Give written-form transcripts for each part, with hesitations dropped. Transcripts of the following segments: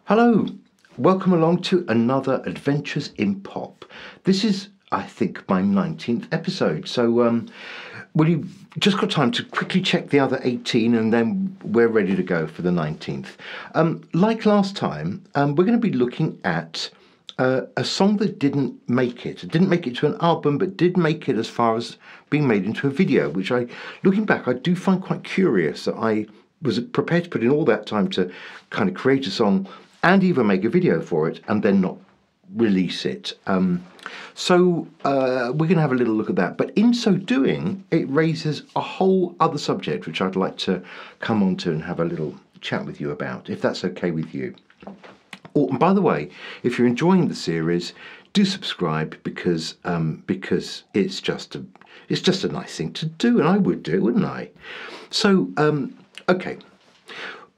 Hello, welcome along to another Adventures in Pop. This is, I think, my 19th episode, so we've just got time to quickly check the other 18 and then we're ready to go for the 19th. Like last time, we're going to be looking at a song that didn't make it. It didn't make it to an album, but did make it as far as being made into a video, which looking back, I do find quite curious that I was prepared to put in all that time to kind of create a song and even make a video for it and then not release it. So we're going to have a little look at that. But in so doing, it raises a whole other subject, which I'd like to come on to and have a little chat with you about, if that's okay with you. Oh, and by the way, if you're enjoying the series, do subscribe because it's just a nice thing to do, and I would do it, wouldn't I? So, okay,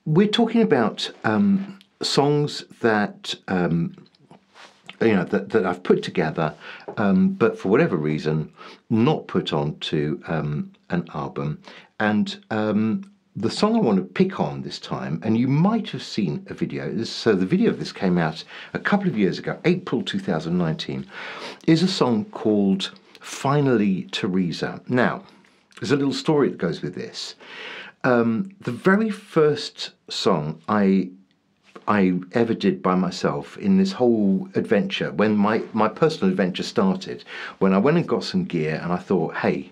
we're talking about songs that that I've put together, but for whatever reason, not put onto an album. And the song I want to pick on this time, and you might have seen a video. So the video of this came out a couple of years ago, April 2019, is a song called "Finally, Teresa." Now, there's a little story that goes with this. The very first song I ever did by myself in this whole adventure, when my personal adventure started, when I went and got some gear and I thought, hey,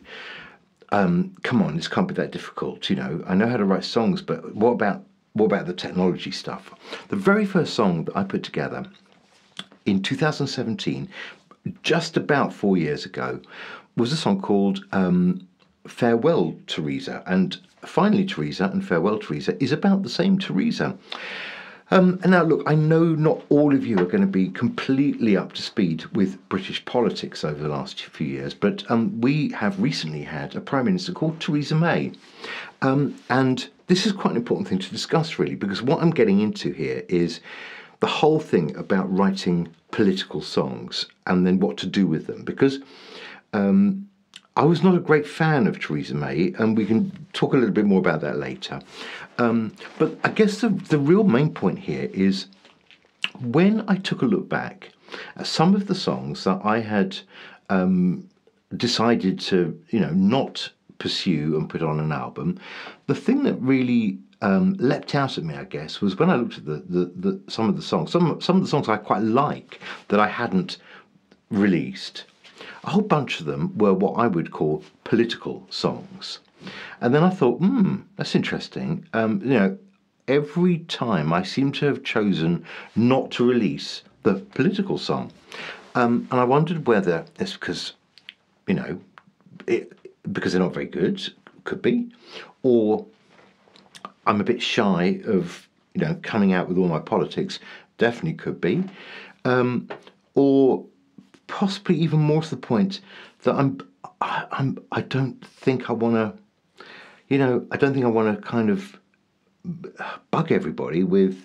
come on, this can't be that difficult. I know how to write songs, but what about the technology stuff? The very first song that I put together in 2017, just about 4 years ago, was a song called Farewell, Teresa. And Finally, Teresa and Farewell, Teresa is about the same Teresa. And now, look, I know not all of you are going to be completely up to speed with British politics over the last few years, but we have recently had a Prime Minister called Theresa May. And this is quite an important thing to discuss, really, because what I'm getting into here is the whole thing about writing political songs and then what to do with them. Because I was not a great fan of Theresa May, and we can talk a little bit more about that later. But I guess the real main point here is when I took a look back at some of the songs that I had decided to, not pursue and put on an album, the thing that really leapt out at me, I guess, was when I looked at some of the songs. Some of the songs I quite like that I hadn't released. A whole bunch of them were what I would call political songs. And then I thought, that's interesting. Every time I seem to have chosen not to release the political song. And I wondered whether it's because, because they're not very good, could be, or I'm a bit shy of, coming out with all my politics, definitely could be, or possibly even more to the point that I don't think I want to, kind of bug everybody with,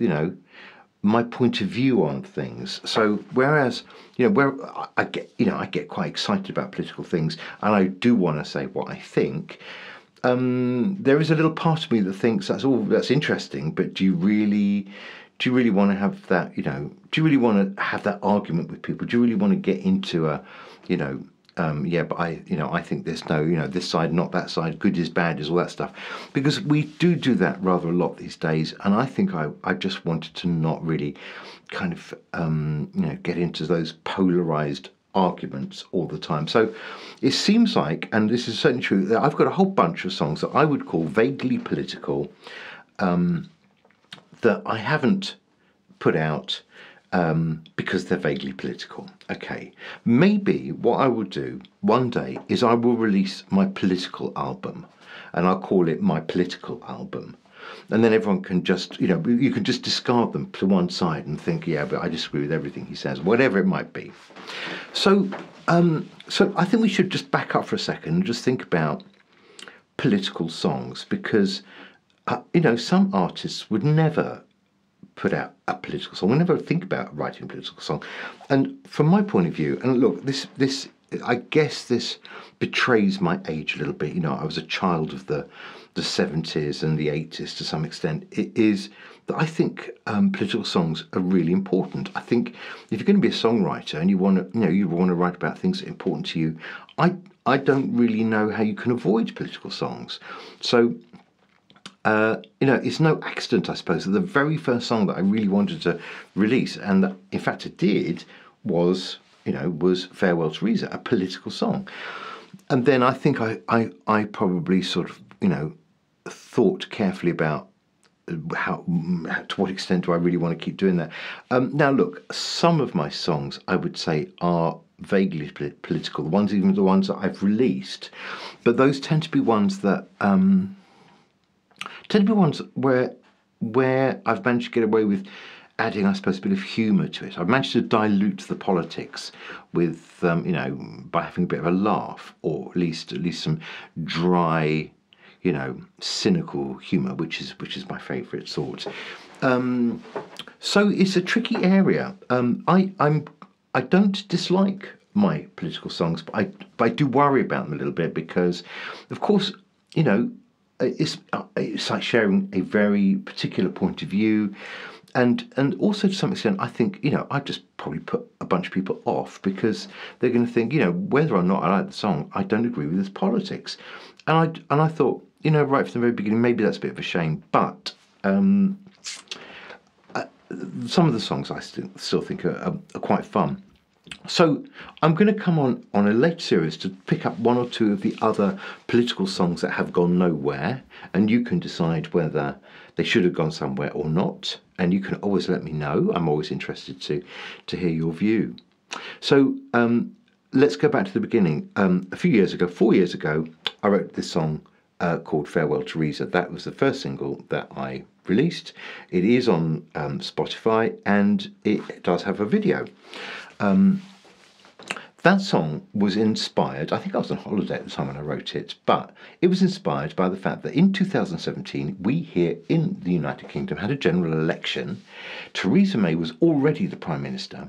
my point of view on things. So whereas, where I get quite excited about political things and I do want to say what I think, there is a little part of me that thinks that's interesting, but do you really want to have that, do you really want to have that argument with people? Do you really want to get into a, but I think there's no, this side, not that side, good is bad is all that stuff. Because we do that rather a lot these days. And I think I just wanted to not really kind of, get into those polarized arguments all the time. So it seems like, and this is certainly true, that I've got a whole bunch of songs that I would call vaguely political, that I haven't put out because they're vaguely political. Okay, maybe what I will do one day is I will release my political album, and I'll call it my political album. And then everyone can just, you can just discard them to one side and think, yeah, but I disagree with everything he says, whatever it might be. So I think we should just back up for a second and just think about political songs, because some artists would never put out a political song. We never think about writing a political song. And from my point of view, and look, this I guess this betrays my age a little bit. You know, I was a child of the 70s and the 80s to some extent. It is that I think political songs are really important. I think if you're going to be a songwriter and you want to, you want to write about things that are important to you, I don't really know how you can avoid political songs. So, it's no accident, I suppose, that the very first song that I really wanted to release, and that, in fact, I did, was Farewell Teresa, a political song. And then I think I probably sort of, thought carefully about how, to what extent do I really want to keep doing that. Now, look, some of my songs, I would say, are vaguely political, even the ones that I've released, but those tend to be ones that where I've managed to get away with adding, I suppose, a bit of humour to it. I've managed to dilute the politics with, by having a bit of a laugh, or at least some dry, cynical humour, which is my favourite sort. So it's a tricky area. I don't dislike my political songs, but I do worry about them a little bit because, of course, it's like sharing a very particular point of view, and also to some extent, I think I just probably put a bunch of people off because they're going to think whether or not I like the song, I don't agree with its politics, and I thought right from the very beginning maybe that's a bit of a shame, but some of the songs I still think are quite fun. So I'm going to come on a later series to pick up one or two of the other political songs that have gone nowhere, and you can decide whether they should have gone somewhere or not, and you can always let me know. I'm always interested to hear your view. So let's go back to the beginning. A few years ago, 4 years ago, I wrote this song called Farewell Teresa. That was the first single that I released. It is on Spotify, and it does have a video. That song was inspired, I think I was on holiday at the time when I wrote it, but it was inspired by the fact that in 2017, we here in the United Kingdom had a general election. Theresa May was already the Prime Minister,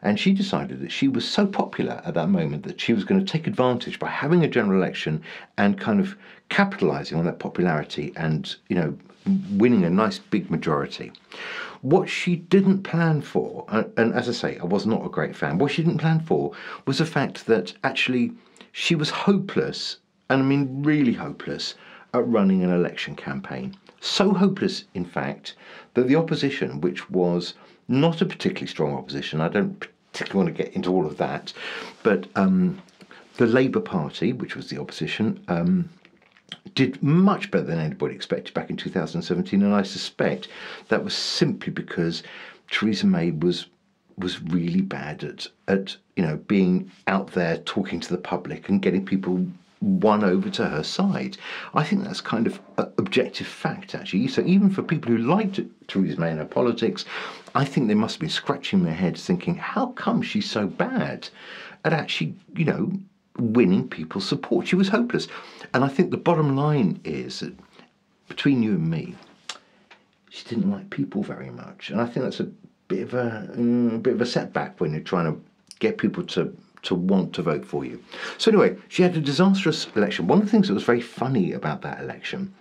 and she decided that she was so popular at that moment that she was going to take advantage by having a general election and kind of capitalising on that popularity and, winning a nice big majority. What she didn't plan for, and as I say, I was not a great fan, what she didn't plan for was the fact that actually she was hopeless, and I mean really hopeless, at running an election campaign. So hopeless, in fact, that the opposition, which was not a particularly strong opposition, I don't particularly want to get into all of that, but the Labour Party, which was the opposition, did much better than anybody expected back in 2017, and I suspect that was simply because Theresa May was really bad at being out there talking to the public and getting people won over to her side. I think that's kind of an objective fact, actually. So even for people who liked Theresa May and her politics, I think they must have been scratching their heads thinking, how come she's so bad at actually, winning people's support? She was hopeless. And I think the bottom line is that between you and me, she didn't like people very much, and I think that's a bit of a setback when you're trying to get people to want to vote for you. So anyway, she had a disastrous election. One of the things that was very funny about that election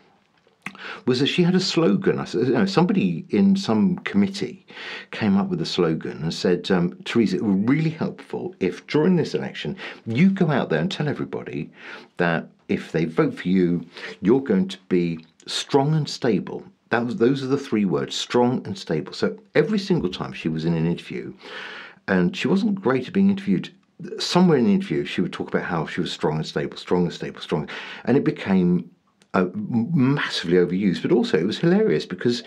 was that she had a slogan. Somebody in some committee came up with a slogan and said, Theresa, it would be really helpful if during this election you go out there and tell everybody that if they vote for you, you're going to be strong and stable. Those are the three words, strong and stable. So every single time she was in an interview, and she wasn't great at being interviewed, somewhere in the interview she would talk about how she was strong and stable, strong and stable, strong. And it became massively overused, but also it was hilarious because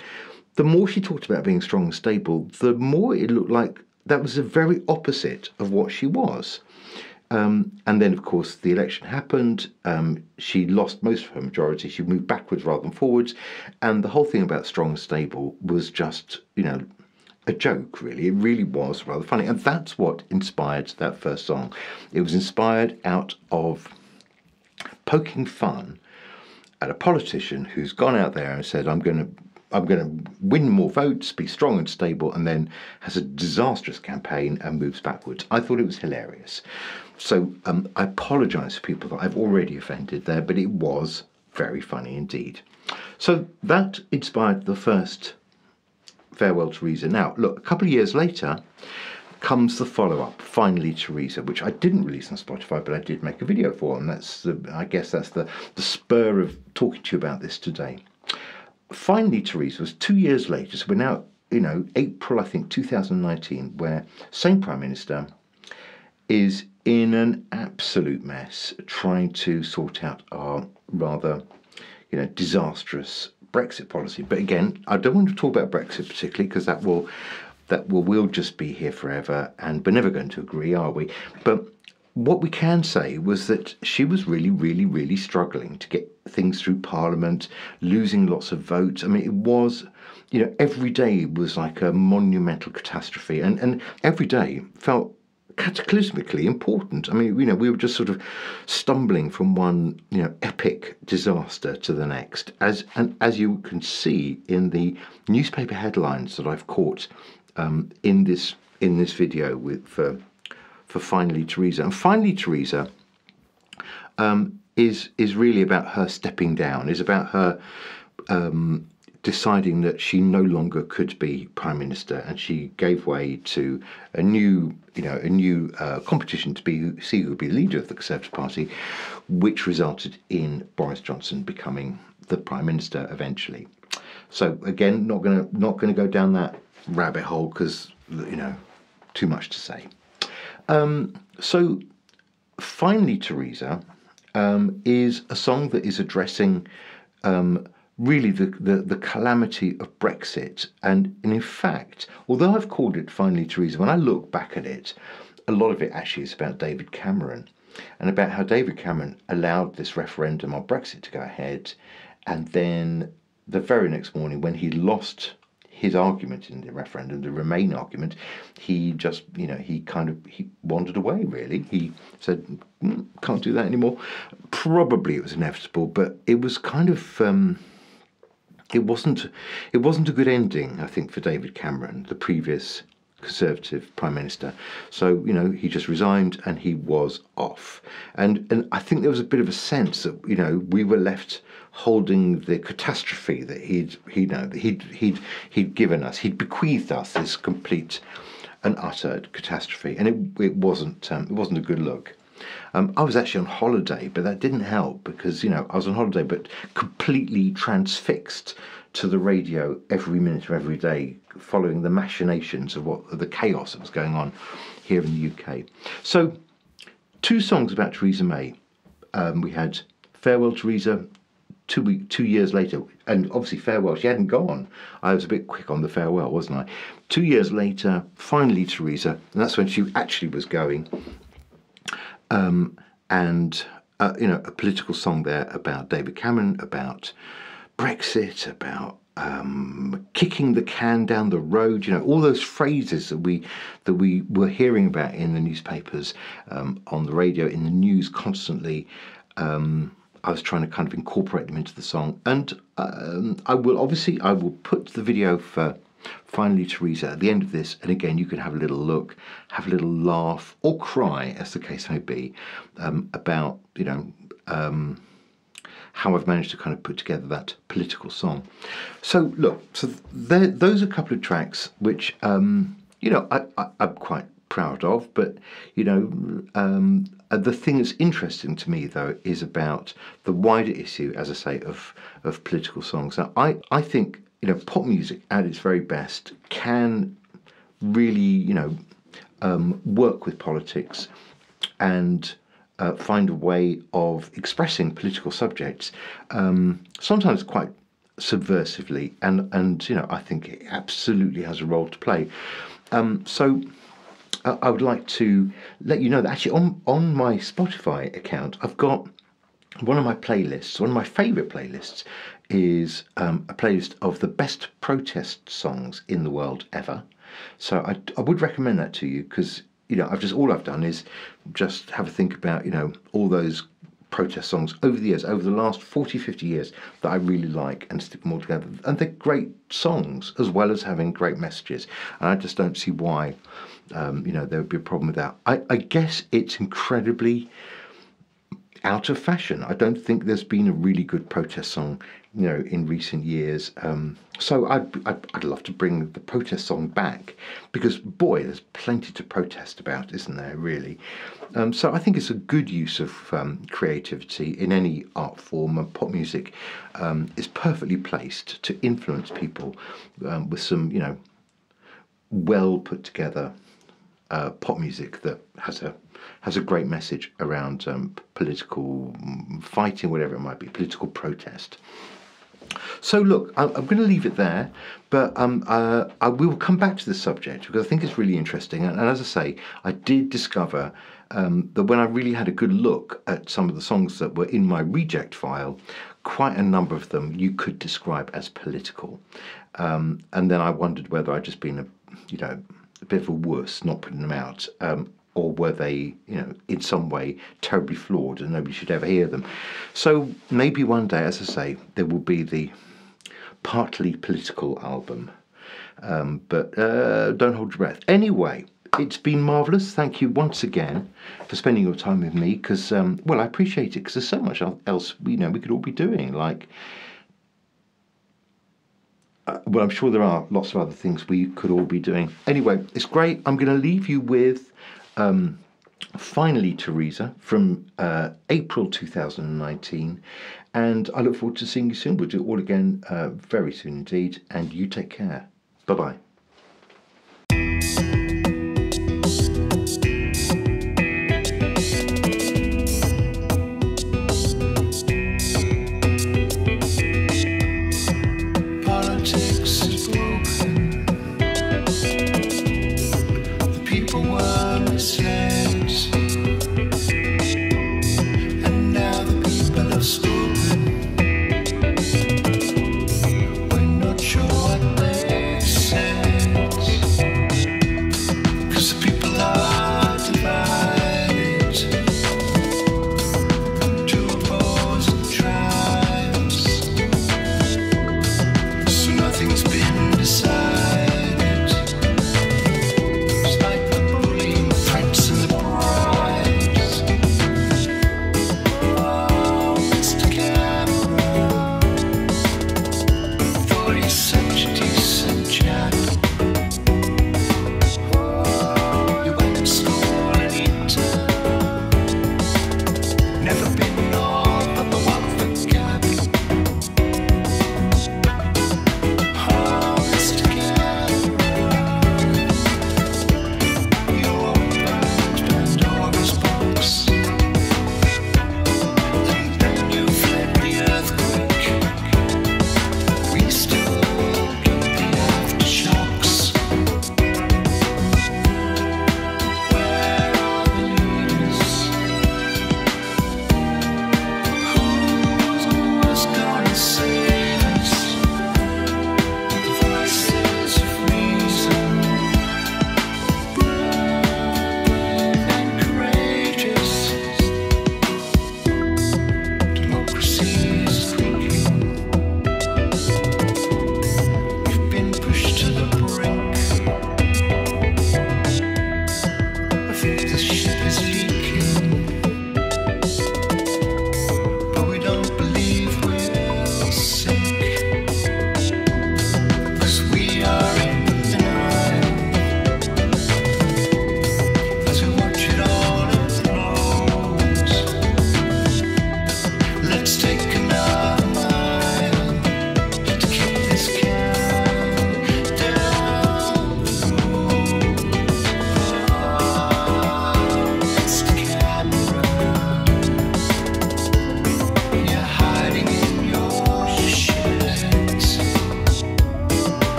the more she talked about being strong and stable, the more it looked like that was the very opposite of what she was. And then, of course, the election happened. She lost most of her majority. She moved backwards rather than forwards. And the whole thing about strong and stable was just, a joke, really. It really was rather funny. And that's what inspired that first song. It was inspired out of poking fun at a politician who's gone out there and said, I'm going to I'm going to win more votes, be strong and stable, and then has a disastrous campaign and moves backwards. I thought it was hilarious. So I apologise for people that I've already offended there, but it was very funny indeed. So that inspired the first Farewell Teresa. Now, look, a couple of years later comes the follow-up, Finally Teresa, which I didn't release on Spotify, but I did make a video for, and I guess that's the spur of talking to you about this today. Finally Teresa was 2 years later, so we're now, April, I think, 2019, where same Prime Minister is in an absolute mess trying to sort out our rather, disastrous Brexit policy. But again, I don't want to talk about Brexit particularly, because we'll just be here forever, and we're never going to agree, are we? But what we can say was that she was really, really, really struggling to get things through Parliament, losing lots of votes. I mean, it was, every day was like a monumental catastrophe, and every day felt cataclysmically important. I mean, we were just sort of stumbling from one, epic disaster to the next. As you can see in the newspaper headlines that I've caught in this video for Finally Teresa. And Finally Teresa is really about her stepping down, is about her deciding that she no longer could be Prime Minister, and she gave way to a new competition to see who would be the leader of the Conservative Party, which resulted in Boris Johnson becoming the Prime Minister eventually. So again, not gonna go down that rabbit hole, because too much to say. So Finally Teresa is a song that is addressing really the calamity of Brexit. And in fact, although I've called it Finally Teresa, when I look back at it, a lot of it actually is about David Cameron, and about how David Cameron allowed this referendum on Brexit to go ahead, and then the very next morning, when he lost his argument in the referendum, the Remain argument, he just, he wandered away, really. He said, can't do that anymore. Probably it was inevitable, but it was kind of, it wasn't a good ending, I think, for David Cameron, the previous Conservative Prime Minister. So, he just resigned and he was off. And I think there was a bit of a sense that, we were left holding the catastrophe that he'd given us. He'd bequeathed us this complete and utter catastrophe, and it wasn't a good look. I was actually on holiday, but that didn't help, because I was on holiday but completely transfixed to the radio every minute of every day, following the machinations of the chaos that was going on here in the UK. So, 2 songs about Theresa May. We had Farewell Teresa 2 years later, and obviously Farewell, she hadn't gone. I was a bit quick on the farewell, wasn't I? 2 years later, Finally Teresa, and that's when she actually was going. A political song there about David Cameron, about Brexit, about kicking the can down the road. All those phrases that we were hearing about in the newspapers, on the radio, in the news constantly. I was trying to kind of incorporate them into the song, and I will put the video for Finally Teresa at the end of this, and again you can have a little look, have a little laugh, or cry, as the case may be, about how I've managed to kind of put together that political song. So look, those are a couple of tracks which I'm quite proud of, but the thing that's interesting to me, though, is about the wider issue, as I say, of political songs. Now, I think pop music at its very best can really work with politics and find a way of expressing political subjects, sometimes quite subversively, and I think it absolutely has a role to play. So I would like to let you know that actually on my Spotify account, I've got one of my playlists. One of my favourite playlists is a playlist of the best protest songs in the world ever. So I would recommend that to you, because all I've done is just have a think about all those protest songs over the years, over the last 40, 50 years, that I really like and stick them all together. And they're great songs as well as having great messages. And I just don't see why, there would be a problem with that. I guess it's incredibly out of fashion. I don't think there's been a really good protest song, in recent years. So I'd love to bring the protest song back, because boy, there's plenty to protest about, isn't there? Really. So I think it's a good use of creativity in any art form, and pop music is perfectly placed to influence people with some, well put together pop music that has a great message around political fighting, whatever it might be, political protest. So look, I'm going to leave it there, but I will come back to this subject because I think it's really interesting. And as I say, I did discover that when I really had a good look at some of the songs that were in my reject file, quite a number of them you could describe as political. And then I wondered whether I'd just been a bit of a wuss not putting them out. Or were they, in some way terribly flawed and nobody should ever hear them? So maybe one day, as I say, there will be the partly political album. But don't hold your breath. Anyway, it's been marvellous. Thank you once again for spending your time with me, because, I appreciate it, because there's so much else, we could all be doing, like... I'm sure there are lots of other things we could all be doing. Anyway, it's great. I'm going to leave you with Finally Teresa from April 2019. And I look forward to seeing you soon. We'll do it all again very soon indeed. And you take care. Bye-bye.